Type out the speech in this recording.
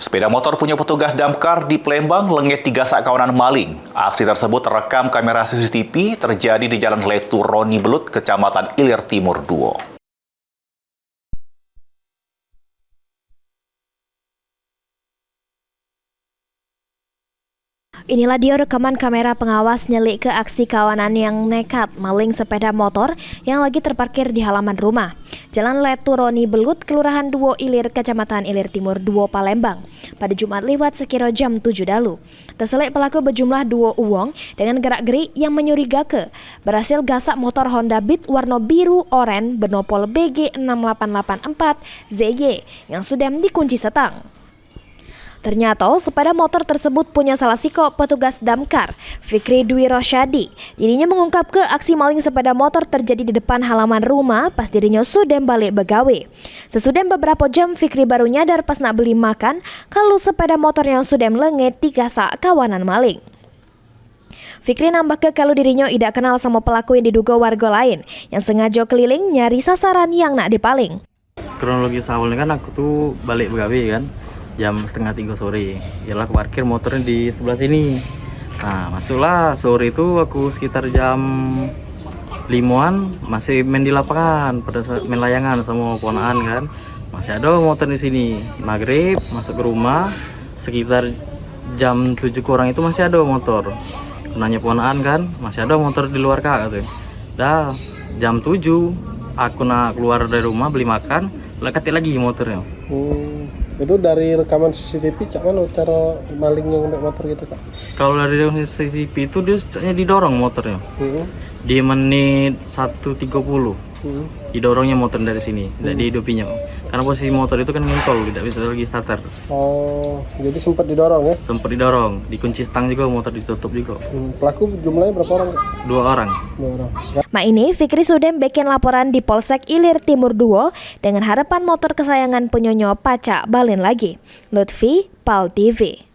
Sepeda motor punya petugas damkar di Palembang lengit 3 sak kawanan maling. Aksi tersebut terekam kamera CCTV terjadi di Jalan Letu Roni Belut, Kecamatan Ilir Timur 2. Inilah dia rekaman kamera pengawas nyelik ke aksi kawanan yang nekat maling sepeda motor yang lagi terparkir di halaman rumah. Jalan Letu Roni Belut, Kelurahan Duo Ilir, Kecamatan Ilir Timur 2, Palembang, pada Jumat lewat sekira jam 7 dalu. Terselik pelaku berjumlah 2 uang dengan gerak-gerik yang menyurigakan berhasil gasak motor Honda Beat warna biru oren bernopol BG 6884 ZY yang sudah dikunci setang. Ternyata sepeda motor tersebut punya salah siko petugas damkar, Fikri Dwi Rosyadi. Dirinya mengungkap ke aksi maling sepeda motor terjadi di depan halaman rumah pas dirinya sudah balik begawe. Sesudah beberapa jam Fikri baru nyadar pas nak beli makan kalau sepeda motor yang sudah melengit 3 sak kawanan maling. Fikri nambah ke kalau dirinya tidak kenal sama pelaku yang diduga warga lain yang sengaja keliling nyari sasaran yang nak dipaling. Kronologis awalnya kan aku tuh balik begawe kan. Jam 2:30 sore, yalah aku parkir motornya di sebelah sini. Nah, masuklah sore itu aku sekitar jam 5-an masih main di lapangan pada saat main layangan sama ponakan kan. Masih ada motor di sini. Maghrib masuk ke rumah sekitar jam 7 kurang itu masih ada motor. Nanya ponakan kan, masih ada motor di luar kak katanya. Dah jam 7 aku nak keluar dari rumah beli makan, lekat lagi motornya. Itu dari rekaman CCTV cak mana cara maling yang naik motor gitu kak? Kalau dari CCTV itu dia caknya didorong motornya. Di menit 1.30 didorongnya motor dari sini, tidak dihidupinya. Karena posisi motor itu kan ngintol, tidak bisa lagi starter. Oh, jadi sempat didorong ya? Sempat didorong, dikunci stang juga, motor ditutup juga. Pelaku jumlahnya berapa orang? 2 orang. 2 orang. Mak ini Fikri sudah bikin laporan di Polsek Ilir Timur 2 dengan harapan motor kesayangan penyonyo pacak balen lagi. Lutfi, PAL TV.